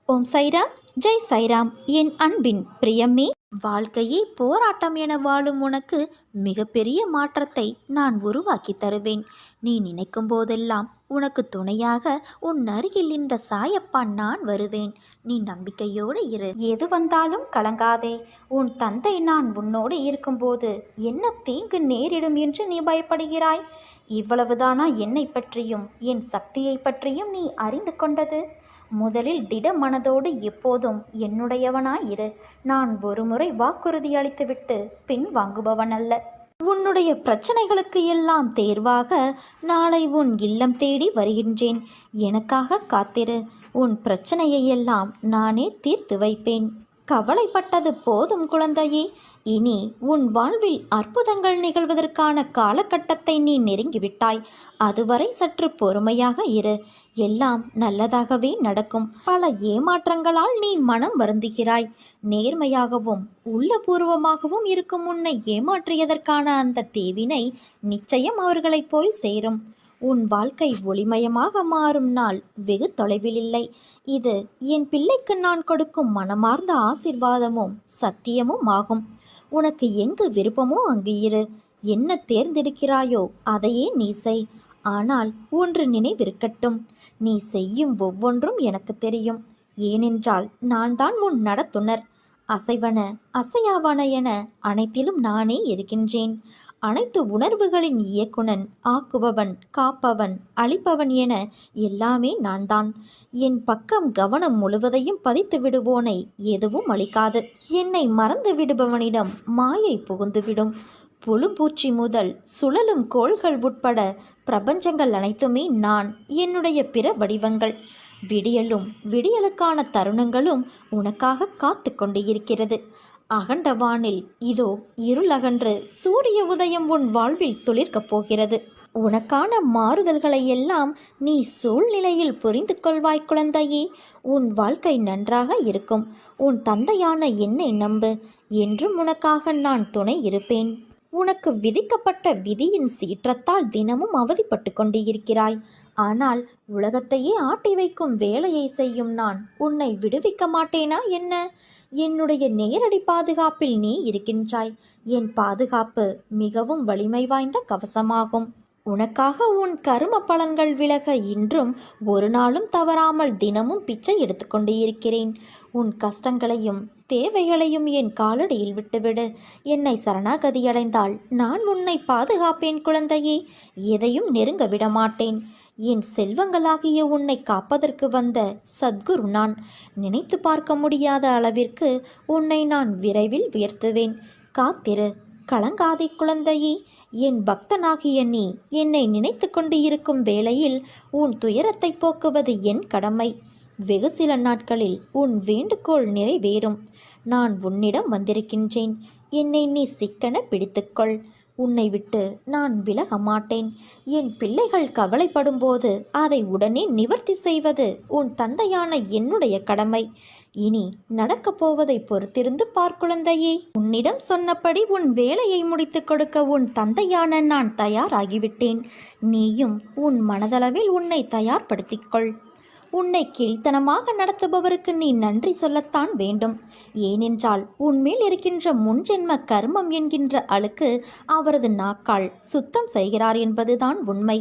ஓம் சைராம், ஜெய் சைராம். என் அன்பின் பிரியமே, வாழ்க்கையே போராட்டம் என வாழும் உனக்கு மிகப்பெரிய மாற்றத்தை நான் உருவாக்கி தருவேன். நீ நினைக்கும் போதெல்லாம் உனக்கு துணையாக உன் அருகில் இந்த சாயப்பா நான் வருவேன். நீ நம்பிக்கையோடு இரு. எது வந்தாலும் கலங்காதே. உன் தந்தை நான் உன்னோடு இருக்கும்போது என்ன தீங்கு நேரிடும் என்று நீ பயப்படுகிறாய்? இவ்வளவுதானா என்னை பற்றியும் என் சக்தியை பற்றியும் நீ அறிந்து கொண்டது? முதலில் திட மனதோடு எப்போதும் என்னுடையவனாயிரு. நான் ஒருமுறை வாக்குறுதி அளித்துவிட்டு பின் வாங்குபவன் அல்ல. உன்னுடைய பிரச்சனைகளுக்கு எல்லாம் தேர்வாக நாளை உன் இல்லம் தேடி வருகின்றேன். எனக்காக காத்திரு. உன் பிரச்சனையை எல்லாம் நானே தீர்த்து வைப்பேன். கவலைப்பட்டது போதும் குழந்தையே. இனி உன் வாழ்வில் அற்புதங்கள் நிகழ்வதற்கான காலகட்டத்தை நீ நெருங்கிவிட்டாய். அதுவரை சற்று பொறுமையாக இரு. எல்லாம் நல்லதாகவே நடக்கும். பல ஏமாற்றங்களால் நீ மனம் வருந்துகிறாய். நேர்மையாகவும் உள்ளபூர்வமாகவும் இருக்கும் உன்னை ஏமாற்றியதற்கான அந்த தேவினை நிச்சயம் அவர்களை போய் சேரும். உன் வாழ்க்கை ஒளிமயமாக மாறும் நாள் வெகு தொலைவில் இல்லை. இது என் பிள்ளைக்கு நான் கொடுக்கும் மனமார்ந்த ஆசிர்வாதமும் சத்தியமும் ஆகும். உனக்கு எங்கு விருப்பமோ அங்கு இரு. என்ன தேர்ந்தெடுக்கிறாயோ அதையே நீ செய். ஆனால் ஒன்று நினைவிருக்கட்டும், நீ செய்யும் ஒவ்வொன்றும் எனக்கு தெரியும். ஏனென்றால் நான் தான் உன் நடத்துனர். அசைவன அசையாவன என அனைத்திலும் நானே இருக்கின்றேன். அனைத்து உணர்வுகளின் இயக்குனன், ஆக்குபவன், காப்பவன், அழிப்பவன் என எல்லாமே நான் தான். என் பக்கம் கவனம் முழுவதையும் பதித்து விடுவோனை எதுவும் அளிக்காது. என்னை மறந்து விடுபவனிடம் மாயை புகுந்துவிடும். புழும்பூச்சி முதல் சுழலும் கோள்கள் உட்பட பிரபஞ்சங்கள் அனைத்துமே நான், என்னுடைய பிற வடிவங்கள். விடியலும் விடியலுக்கான தருணங்களும் உனக்காக காத்து கொண்டு இருக்கிறது. அகண்டவானில் இதோ இருள் அகன்று சூரிய உதயம் உன் வாழ்வில் துளிர்க்கப் போகிறது. உனக்கான மாறுதல்களை எல்லாம் நீ சூழ்நிலையில் புரிந்து கொள்வாய் குழந்தையே. உன் வாழ்க்கை நன்றாக இருக்கும். உன் தந்தையான என்னை நம்பு. என்றும் உனக்காக நான் துணை இருப்பேன். உனக்கு விதிக்கப்பட்ட விதியின் சீற்றத்தால் தினமும் அவதிப்பட்டு கொண்டு இருக்கிறாய். ஆனால் உலகத்தையே ஆட்டி வைக்கும் வேலையை செய்யும் நான் உன்னை விடுவிக்க மாட்டேனா என்ன? என்னுடைய நேரடி பாதுகாப்பில் நீ இருக்கின்றாய். என் பாதுகாப்பு மிகவும் வலிமை வாய்ந்த கவசமாகும். உனக்காக உன் கரும பலன்கள் விலக இன்றும் ஒரு நாளும் தவறாமல் தினமும் பிச்சை எடுத்துக்கொண்டு இருக்கிறேன். உன் கஷ்டங்களையும் தேவைகளையும் என் காலடியில் விட்டுவிடு. என்னை சரணாகதியடைந்தால் நான் உன்னை பாதுகாப்பேன் குழந்தையே. எதையும் நெருங்க விடமாட்டேன். என் செல்வங்களாகிய உன்னை காப்பதற்கு வந்த சத்குரு நான். நினைத்து பார்க்க முடியாத அளவிற்கு உன்னை நான் விரைவில் உயர்த்துவேன். காத்திரு, கலங்காதே குழந்தையே. என் பக்தனாகிய நீ என்னை நினைத்து கொண்டு இருக்கும் வேளையில் உன் துயரத்தை போக்குவது என் கடமை. வெகு சில நாட்களில் உன் வேண்டுகோள் நிறைவேறும். நான் உன்னிடம் வந்திருக்கின்றேன். என்னை நீ சிக்கன பிடித்துக்கொள். உன்னை விட்டு நான் விலக மாட்டேன். என் பிள்ளைகள் கவலைப்படும் போது அதை உடனே நிவர்த்தி செய்வது உன் தந்தையான என்னுடைய கடமை. இனி நடக்கப் போவதை பொறுத்திருந்து பார்க்குழந்தையே. உன்னிடம் சொன்னபடி உன் வேலையை முடித்து கொடுக்க உன் தந்தையான நான் தயாராகிவிட்டேன். நீயும் உன் மனதளவில் உன்னை தயார்படுத்திக்கொள். உன்னை கீழ்த்தனமாக நடத்துபவருக்கு நீ நன்றி சொல்லத்தான் வேண்டும். ஏனென்றால் உன்மேல் இருக்கின்ற முன்ஜென்ம கர்மம் என்கின்ற அழுக்கு அவரது நாக்கால் சுத்தம் செய்கிறார் என்பதுதான் உண்மை.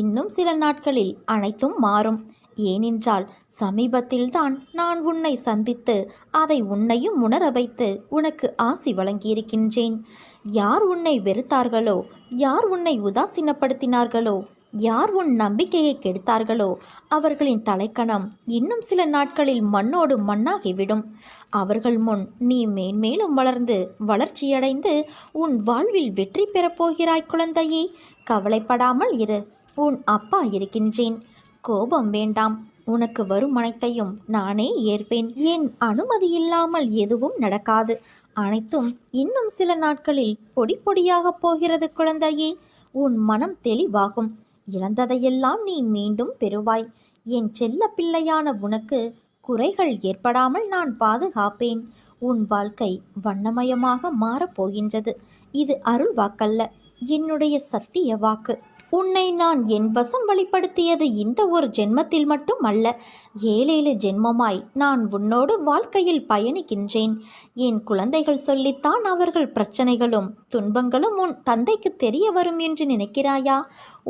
இன்னும் சில நாட்களில் அனைத்தும் மாறும். ஏனென்றால் சமீபத்தில்தான் நான் உன்னை சந்தித்து அதை உன்னையும் உணர வைத்து உனக்கு ஆசி வழங்கியிருக்கின்றேன். யார் உன்னை வெறுத்தார்களோ, யார் உன்னை உதாசீனப்படுத்தினார்களோ, யார் உன் நம்பிக்கையை கெடுத்தார்களோ அவர்களின் தலைக்கணம் இன்னும் சில நாட்களில் மண்ணோடு மண்ணாகிவிடும். அவர்கள் முன் நீ மேன்மேலும் வளர்ந்து வளர்ச்சியடைந்து உன் வாழ்வில் வெற்றி பெறப்போகிறாய் குழந்தையே. கவலைப்படாமல் இரு. உன் அப்பா இருக்கின்றேன். கோபம் வேண்டாம். உனக்கு வரும் அனைத்தையும் நானே ஏற்பேன். என் அனுமதி இல்லாமல் எதுவும் நடக்காது. அனைத்தும் இன்னும் சில நாட்களில் பொடி பொடியாக போகிறது குழந்தையே. உன் மனம் தெளிவாகும். இழந்ததையெல்லாம் நீ மீண்டும் பெறுவாய். என் செல்ல பிள்ளையான உனக்கு குறைகள் ஏற்படாமல் நான் பாதுகாப்பேன். உன் வாழ்க்கை வண்ணமயமாக மாறப்போகின்றது. இது அருள் வாக்கல்ல, என்னுடைய சத்திய வாக்கு. உன்னை நான் என் வசம் வழிப்படுத்தியது இந்த ஒரு ஜென்மத்தில் மட்டும் அல்ல, 7 ஜென்மமாய் நான் உன்னோடு வாழ்க்கையில் பயணிக்கின்றேன். என் குழந்தைகள் சொல்லித்தான் அவர்கள் பிரச்சனைகளும் துன்பங்களும் உன் தந்தைக்கு தெரிய வரும் என்று நினைக்கிறாயா?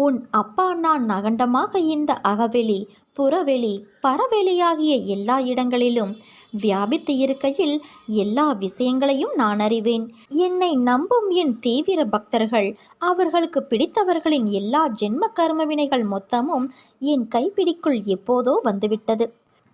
உன் அப்பா நான் அகண்டமாக இந்த அகவெளி, புறவெளி, பரவெளியாகிய எல்லா இடங்களிலும் வியாபித்து இருக்கையில் எல்லா விஷயங்களையும் நான் அறிவேன். என்னை நம்பும் என் தீவிர பக்தர்கள், அவர்களுக்கு பிடித்தவர்களின் எல்லா ஜென்ம கர்ம வினைகள் மொத்தமும் என் கைப்பிடிக்குள் எப்போதோ வந்துவிட்டது.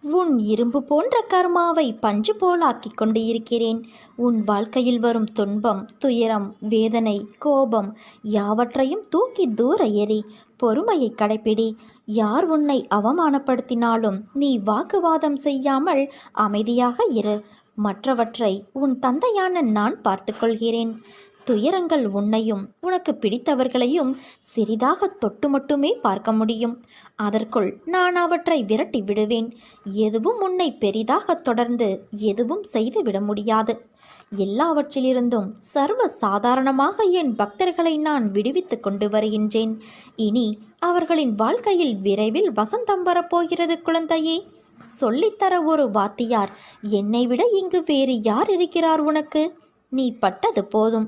உன் இரும்பு போன்ற கர்மாவை பஞ்சு போலாக்கிக் கொண்டு இருக்கிறேன். உன் வாழ்க்கையில் வரும் துன்பம், துயரம், வேதனை, கோபம் யாவற்றையும் தூக்கி தூர எறி. பொறுமையை கடைப்பிடி. யார் உன்னை அவமானப்படுத்தினாலும் நீ வாக்குவாதம் செய்யாமல் அமைதியாக இரு. மற்றவற்றை உன் தந்தையான நான் பார்த்துக்கொள்கிறேன். துயரங்கள் உன்னையும் உனக்கு பிடித்தவர்களையும் சிறிதாக தொட்டு மட்டுமே பார்க்க முடியும். அதற்குள் நான் அவற்றை விரட்டி விடுவேன். எதுவும் உன்னை பெரிதாக தொடர்ந்து எதுவும் செய்து விட முடியாது. எல்லாவற்றிலிருந்தும் சர்வ சாதாரணமாக என் பக்தர்களை நான் விடுவித்து கொண்டு வருகின்றேன். இனி அவர்களின் வாழ்க்கையில் விரைவில் வசந்தம் வரப்போகிறது குழந்தையே. சொல்லித்தர ஒரு வாத்தியார் என்னை விட இங்கு வேறு யார் இருக்கிறார் உனக்கு? நீ பட்டது போதும்.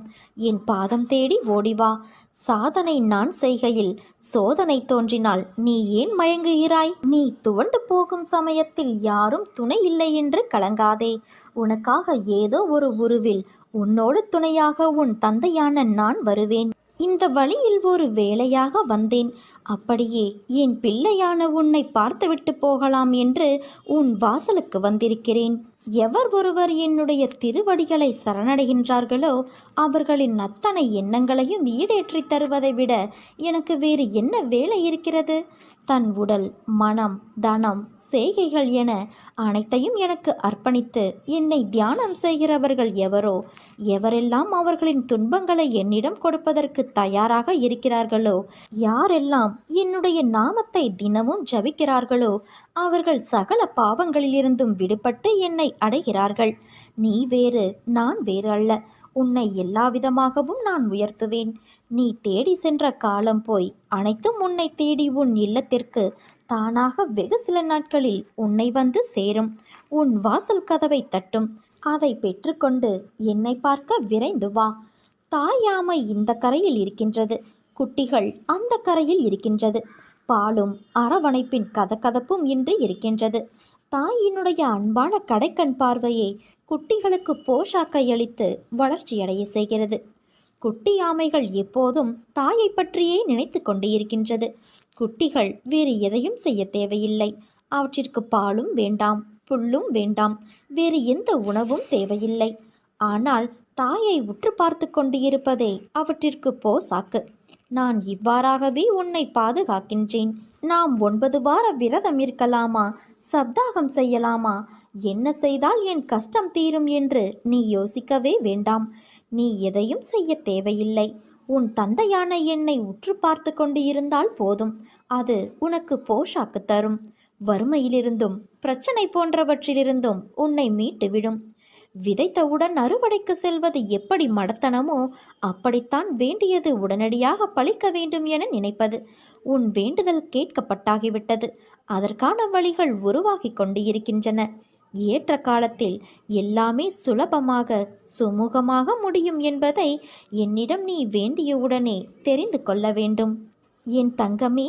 என் பாதம் தேடி ஓடிவா. சாதனை நான் செய்கையில் சோதனை தோன்றினால் நீ ஏன் மயங்குகிறாய்? நீ துவண்டு போகும் சமயத்தில் யாரும் துணை இல்லை என்று கலங்காதே. உனக்காக ஏதோ ஒரு உருவில் உன்னோடு துணையாக உன் தந்தையான நான் வருவேன். இந்த வழியில் ஒரு வேலையாக வந்தேன். அப்படியே என் பிள்ளையான உன்னை பார்த்துவிட்டு போகலாம் என்று உன் வாசலுக்கு வந்திருக்கிறேன். எவர் ஒருவர் என்னுடைய திருவடிகளை சரணடைகின்றார்களோ அவர்களின் அத்தனை எண்ணங்களையும் ஈடேற்றி தருவதை விட எனக்கு வேறு என்ன வேலை இருக்கிறது? தன் உடல், மனம், தனம், செய்கைகள் என அனைத்தையும் எனக்கு அர்ப்பணித்து என்னை தியானம் செய்கிறவர்கள் எவரோ, எவரெல்லாம் அவர்களின் துன்பங்களை என்னிடம் கொடுப்பதற்கு தயாராக இருக்கிறார்களோ, யாரெல்லாம் என்னுடைய நாமத்தை தினமும் ஜபிக்கிறார்களோ அவர்கள் சகல பாவங்களிலிருந்தும் விடுபட்டு என்னை அடைகிறார்கள். நீ வேறு, நான் வேறு அல்ல. உன்னை எல்லாவிதமாகவும் நான் உயர்த்துவேன். நீ தேடி சென்ற காலம் போய் அனைத்தும் உன்னை தேடி உன் இல்லத்திற்கு தானாக வெகு சில நாட்களில் உன்னை வந்து சேரும். உன் வாசல் கதவை தட்டும். அதை பெற்றுக்கொண்டு என்னை பார்க்க விரைந்து வா. தாயாமை இந்த கரையில் இருக்கின்றது, குட்டிகள் அந்த கரையில் இருக்கின்றது. பாலும் அரவணைப்பின் கதகதப்பும் இன்றி இருக்கின்றது. தாயினுடைய அன்பான கடைக்கண் பார்வையே குட்டிகளுக்கு போஷாக்கை அளித்து வளர்ச்சியடைய செய்கிறது. குட்டி ஆமைகள் எப்போதும் தாயை பற்றியே நினைத்து கொண்டு இருக்கின்றது. குட்டிகள் வேறு எதையும் செய்ய தேவையில்லை. அவற்றிற்கு பாலும் வேண்டாம், புல்லும் வேண்டாம், வேறு எந்த உணவும் தேவையில்லை. ஆனால் தாயை உற்று பார்த்து கொண்டு இருப்பதே அவற்றிற்கு போசாக்கு. நான் இவ்வாறாகவே உன்னை பாதுகாக்கின்றேன். நாம் 9 வார விரதம் இருக்கலாமா, சப்தாகம் செய்யலாமா, என்ன செய்தால் என் கஷ்டம் தீரும் என்று நீ யோசிக்கவே வேண்டாம். நீ எதையும் செய்ய தேவையில்லை. உன் தந்தையான என்னை உற்று பார்த்து கொண்டு இருந்தால் போதும். அது உனக்கு போஷாக்கு தரும். வறுமையிலிருந்தும் பிரச்சனை போன்றவற்றிலிருந்தும் உன்னை மீட்டுவிடும். விதைத்தவுடன் அறுவடைக்கு செல்வது எப்படி மடத்தனமோ அப்படித்தான் வேண்டியது உடனடியாக பலிக்க வேண்டும் என நினைப்பது. உன் வேண்டுதல் கேட்கப்பட்டாகிவிட்டது. அதற்கான வழிகள் உருவாகி கொண்டு இருக்கின்றன. ஏற்ற காலத்தில் எல்லாமே சுலபமாக சுமூகமாக முடியும் என்பதை என்னிடம் நீ வேண்டியவுடனே தெரிந்து கொள்ள வேண்டும். என் தங்கமே,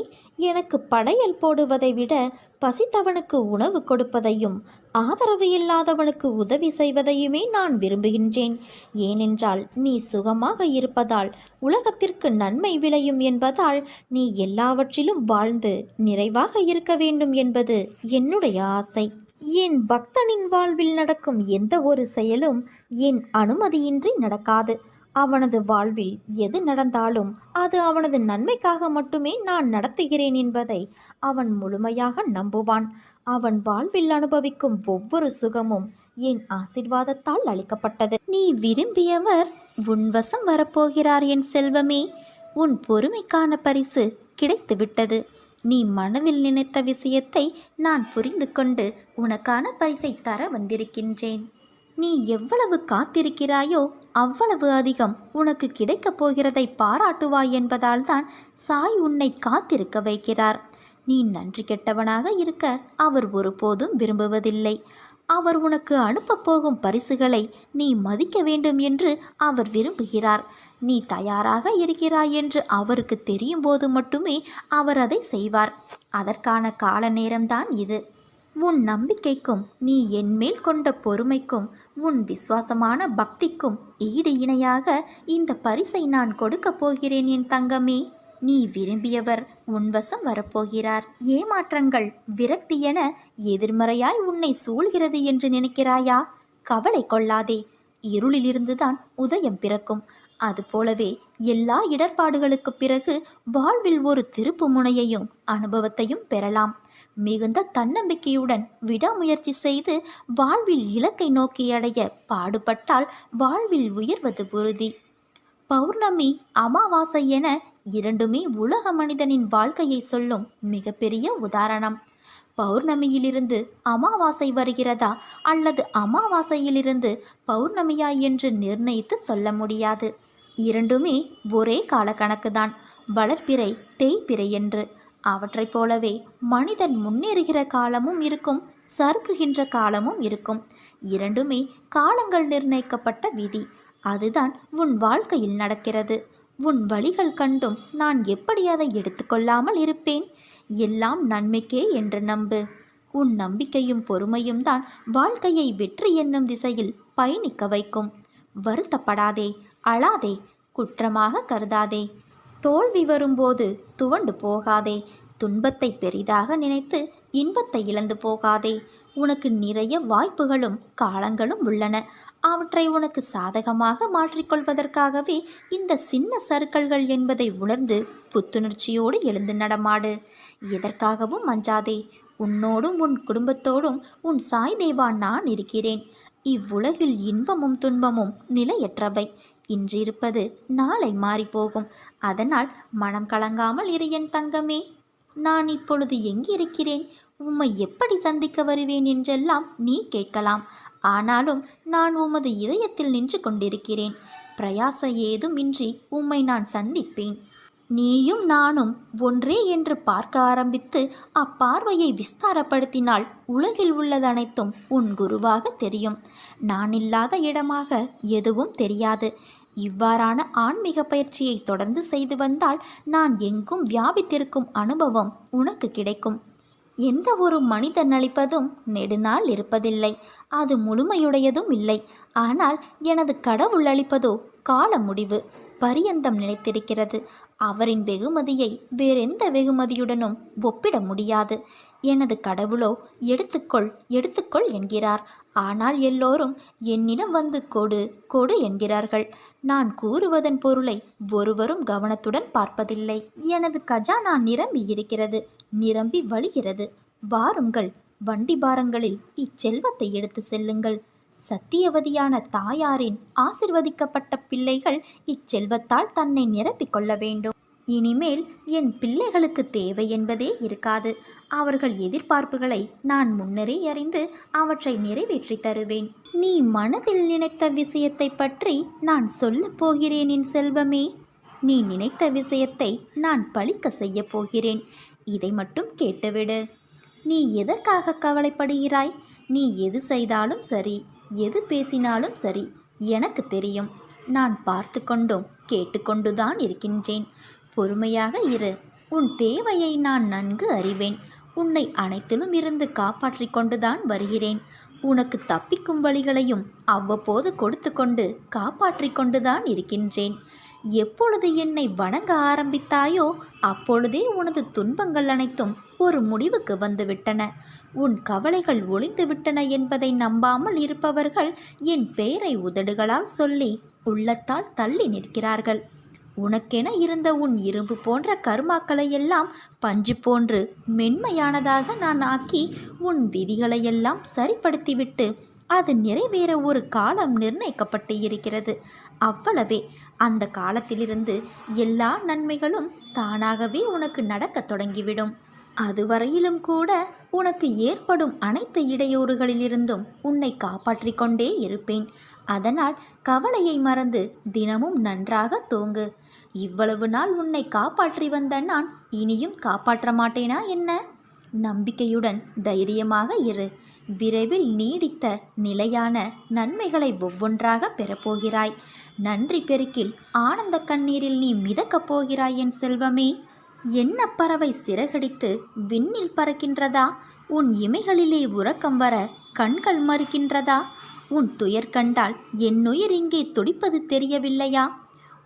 எனக்கு படையல் போடுவதை விட பசித்தவனுக்கு உணவு கொடுப்பதையும் ஆதரவு இல்லாதவனுக்கு உதவி செய்வதையுமே நான் விரும்புகின்றேன். ஏனென்றால் நீ சுகமாக இருப்பதால் உலகத்திற்கு நன்மை விளையும் என்பதால் நீ எல்லாவற்றிலும் வாழ்ந்து நிறைவாக இருக்க வேண்டும் என்பது என்னுடைய ஆசை. என் பக்தனின் வாழ்வில் நடக்கும் எந்த ஒரு செயலும் என் அனுமதியின்றி நடக்காது. அவனது வாழ்வில் எது நடந்தாலும் அது அவனது நன்மைக்காக மட்டுமே நான் நடத்துகிறேன் என்பதை அவன் முழுமையாக நம்புவான். அவன் வாழ்வில் அனுபவிக்கும் ஒவ்வொரு சுகமும் என் ஆசீர்வாதத்தால் அளிக்கப்பட்டது. நீ விரும்பியவர் உன்வசம் வரப்போகிறார் என் செல்வமே. உன் பொறுமைக்கான பரிசு கிடைத்துவிட்டது. நீ மனதில் நினைத்த விஷயத்தை நான் புரிந்து கொண்டு உனக்கான பரிசை தர வந்திருக்கின்றேன். நீ எவ்வளவு காத்திருக்கிறாயோ அவ்வளவு அதிகம் உனக்கு கிடைக்கப் போகிறதை பாராட்டுவாய் என்பதால் தான் சாய் உன்னை காத்திருக்க வைக்கிறார். நீ நன்றி கெட்டவனாக இருக்க அவர் ஒருபோதும் விரும்புவதில்லை. அவர் உனக்கு அனுப்பப் போகும் பரிசுகளை நீ மதிக்க வேண்டும் என்று அவர் விரும்புகிறார். நீ தயாராக இருக்கிறாய் என்று அவருக்கு தெரியும் போது மட்டுமே அவர் அதை செய்வார். அதற்கான கால நேரம்தான் இது. உன் நம்பிக்கைக்கும் நீ என்மேல் கொண்ட பொறுமைக்கும் உன் விசுவாசமான பக்திக்கும் ஈடு இணையாக இந்த பரிசை நான் கொடுக்கப் போகிறேன் என் தங்கமே. நீ விரும்பியவர் உன்வசம் வரப்போகிறார். ஏமாற்றங்கள், விரக்தி என எதிர்மறையாய் உன்னை சூழ்கிறது என்று நினைக்கிறாயா? கவலை கொள்ளாதே. இருளிலிருந்துதான் உதயம் பிறக்கும். அதுபோலவே எல்லா இடர்பாடுகளுக்கு பிறகு வாழ்வில் ஒரு திருப்பு முனையையும் அனுபவத்தையும் பெறலாம். மிகுந்த தன்னம்பிக்கையுடன் விடாமுயற்சி செய்து வாழ்வில் இலக்கை நோக்கி அடைய பாடுபட்டால் வாழ்வில் உயர்வது உறுதி. பௌர்ணமி, அமாவாசை என இரண்டுமே உலக மனிதனின் வாழ்க்கையை சொல்லும் மிகப்பெரிய உதாரணம். பௌர்ணமியிலிருந்து அமாவாசை வருகிறதா அல்லது அமாவாசையிலிருந்து பௌர்ணமியா என்று நிர்ணயித்து சொல்ல முடியாது. இரண்டுமே ஒரே காலக்கணக்குதான், வளர்ப்பிறை தேய்பிறை என்று. அவற்றைப் போலவே மனிதன் முன்னேறுகிற காலமும் இருக்கும், சறுக்குகின்ற காலமும் இருக்கும். இரண்டுமே காலங்கள் நிர்ணயிக்கப்பட்ட விதி. அதுதான் உன் வாழ்க்கையில் நடக்கிறது. உன் வழிகள் கண்டும் நான் எப்படி அதை எடுத்துக்கொள்ளாமல் இருப்பேன்? எல்லாம் நன்மைக்கே என்று நம்பு. உன் நம்பிக்கையும் பொறுமையும் தான் வாழ்க்கையை வெற்றி என்னும் திசையில் பயணிக்க வைக்கும். வருத்தப்படாதே, அழாதே, குற்றமாக கருதாதே. தோல்வி வரும்போது துவண்டு போகாதே. துன்பத்தை பெரிதாக நினைத்து இன்பத்தை இழந்து போகாதே. உனக்கு நிறைய வாய்ப்புகளும் காலங்களும் உள்ளன. அவற்றை உனக்கு சாதகமாக மாற்றிக்கொள்வதற்காகவே இந்த சின்ன சறுக்கல்கள் என்பதை உணர்ந்து புத்துணர்ச்சியோடு எழுந்து நடமாடு. எதற்காகவும் அஞ்சாதே. உன்னோடும் உன் குடும்பத்தோடும் உன் சாய் தேவா நான் இருக்கிறேன். இவ்வுலகில் இன்பமும் துன்பமும் நிலையற்றவை. இன்றிருப்பது நாளை மாறிப்போகும். அதனால் மனம் கலங்காமல் இரு என் தங்கமே. நான் இப்பொழுது எங்கிருக்கிறேன், உம்மை எப்படி சந்திக்க வருவேன் என்றெல்லாம் நீ கேட்கலாம். ஆனாலும் நான் உமது இதயத்தில் நின்று கொண்டிருக்கிறேன். பிரயாச ஏதும் இன்றி உம்மை நான் சந்திப்பேன். நீயும் நானும் ஒன்றே என்று பார்க்க ஆரம்பித்து அப்பார்வையை விஸ்தாரப்படுத்தினால் உலகில் உள்ளதனைத்தும் உன் குருவாக தெரியும். நான் இல்லாத இடமாக எதுவும் தெரியாது. இவ்வாறான ஆன்மீக பயிற்சியை தொடர்ந்து செய்து வந்தால் நான் எங்கும் வியாபித்திருக்கும் அனுபவம் உனக்கு கிடைக்கும். எந்த ஒரு மனிதன் அளிப்பதும் நெடுநாள் இருப்பதில்லை, அது முழுமையுடையதும் இல்லை. ஆனால் எனது கடவுள் அளிப்பதோ கால முடிவு பரியந்தம் நிலைத்திருக்கிறது. அவரின் வெகுமதியை வேறெந்த வெகுமதியுடனும் ஒப்பிட முடியாது. எனது கடவுளோ எடுத்துக்கொள் எடுத்துக்கொள் என்கிறார். ஆனால் எல்லோரும் என்னிடம் வந்து கொடு கொடு என்கிறார்கள். நான் கூறுவதன் பொருளை ஒருவரும் கவனத்துடன் பார்ப்பதில்லை. எனது கஜானா நிரம்பி இருக்கிறது, நிரம்பி வழிகிறது. வாருங்கள், வண்டி பாரங்களில் இச்செல்வத்தை எடுத்து செல்லுங்கள். சத்தியவதியான தாயாரின் ஆசிர்வதிக்கப்பட்ட பிள்ளைகள் இச்செல்வத்தால் தன்னை நிரப்பிக் கொள்ள வேண்டும். இனிமேல் என் பிள்ளைகளுக்கு தேவை என்பதே இருக்காது. அவர்கள் எதிர்பார்ப்புகளை நான் முன்னரே அறிந்து அவற்றை நிறைவேற்றி தருவேன். நீ மனதில் நினைத்த விஷயத்தை பற்றி நான் சொல்லப் போகிறேன் என் செல்வமே. நீ நினைத்த விஷயத்தை நான் பழிக்க செய்ய போகிறேன். இதை மட்டும் கேட்டுவிடு. நீ எதற்காக கவலைப்படுகிறாய்? நீ எது செய்தாலும் சரி, எது பேசினாலும் சரி, எனக்கு தெரியும். நான் பார்த்து கொண்டும் கேட்டுக்கொண்டுதான் இருக்கின்றேன். பொறுமையாக இரு. உன் தேவையை நான் நன்கு அறிவேன். உன்னை அனைத்திலும் இருந்து காப்பாற்றி கொண்டுதான் வருகிறேன். உனக்கு தப்பிக்கும் வழிகளையும் அவ்வப்போது கொடுத்து கொண்டு காப்பாற்றி கொண்டுதான் இருக்கின்றேன். எப்பொழுது என்னை வணங்க ஆரம்பித்தாயோ அப்பொழுதே உனது துன்பங்கள் அனைத்தும் ஒரு முடிவுக்கு வந்துவிட்டன. உன் கவலைகள் ஒளிந்துவிட்டன என்பதை நம்பாமல் இருப்பவர்கள் என் பெயரை உதடுகளால் சொல்லி உள்ளத்தால் தள்ளி நிற்கிறார்கள். உனக்கென இருந்த உன் இரும்பு போன்ற கர்மாக்களையெல்லாம் பஞ்சு போன்று மென்மையானதாக நான் ஆக்கி உன் விதிகளையெல்லாம் சரிப்படுத்திவிட்டு அது நிறைவேற ஒரு காலம் நிர்ணயிக்கப்பட்டு இருக்கிறது. அவ்வளவே. அந்த காலத்திலிருந்து எல்லா நன்மைகளும் தானாகவே உனக்கு நடக்கத் தொடங்கிவிடும். அதுவரையிலும் கூட உனக்கு ஏற்படும் அனைத்து இடையூறுகளிலிருந்தும் உன்னை காப்பாற்றிக் கொண்டே இருப்பேன். அதனால் கவலையை மறந்து தினமும் நன்றாக தூங்கு. இவ்வளவு நாள் உன்னை காப்பாற்றி வந்த நான் இனியும் காப்பாற்ற மாட்டேனா என்ன? நம்பிக்கையுடன் தைரியமாக இரு. விரைவில் நீடித்த நிலையான நன்மைகளை ஒவ்வொன்றாக பெறப்போகிறாய். நன்றி பெருக்கில் ஆனந்த கண்ணீரில் நீ மிதக்கப் போகிறாய் என் செல்வமே. என்ன பறவை சிறகடித்து விண்ணில் பறக்கின்றதா? உன் இமைகளிலே உறக்கம் வர கண்கள் மறுக்கின்றதா? உன் துயர் கண்டால் என்னுயிர் இங்கே துடிப்பது தெரியவில்லையா?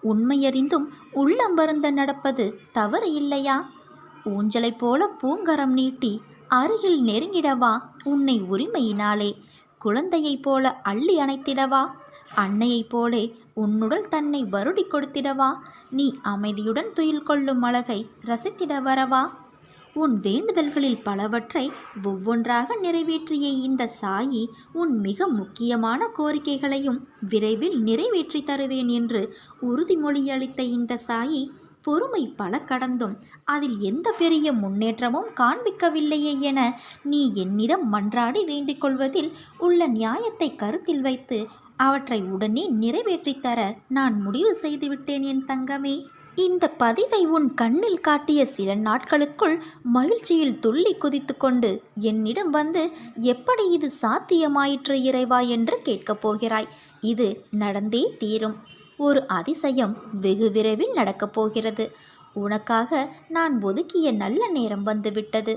உண்மையறிந்தும் உள்ளம் வருந்த நடப்பது தவறு இல்லையா? ஊஞ்சலைப் போல பூங்கரம் நீட்டி அருகில் நெருங்கிடவா உன்னை உரிமையினாலே? குழந்தையைப் போல அள்ளி அணைத்திடவா? அன்னையைப் போலே உன்னுடல் தன்னை வருடி கொடுத்திடவா? நீ அமைதியுடன் துயில் கொள்ளும் அழகை ரசித்திட வரவா? உன் வேண்டுதல்களில் பலவற்றை ஒவ்வொன்றாக நிறைவேற்றிய இந்த சாயி உன் மிக முக்கியமான கோரிக்கைகளையும் விரைவில் நிறைவேற்றி தருவேன் என்று உறுதிமொழியளித்த இந்த சாயி பொறுமை பல கடந்தும் அதில் எந்த பெரிய முன்னேற்றமும் காண்பிக்கவில்லையே என நீ என்னிடம் மன்றாடி வேண்டிக் கொள்வதில் உள்ள நியாயத்தை கருத்தில் வைத்து அவற்றை உடனே நிறைவேற்றித் தர நான் முடிவு செய்துவிட்டேன் என் தங்கமே. இந்த பதிவை உன் கண்ணில் காட்டிய சில நாட்களுக்குள் மகிழ்ச்சியில் துள்ளி குதித்து கொண்டு என்னிடம் வந்து எப்படி இது சாத்தியமாயிற்று இறைவா என்று கேட்கப் போகிறாய். இது நடந்தே தீரும். ஒரு அதிசயம் வெகு விரைவில் நடக்கப் போகிறது. உனக்காக நான் ஒதுக்கிய நல்ல நேரம் வந்துவிட்டது.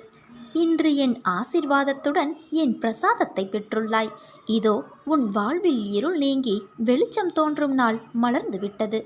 இன்று என் ஆசிர்வாதத்துடன் என் பிரசாதத்தை பெற்றுள்ளாய். இதோ உன் வாழ்வில் இருள் நீங்கி வெளிச்சம் தோன்றும் நாள் மலர்ந்து விட்டது.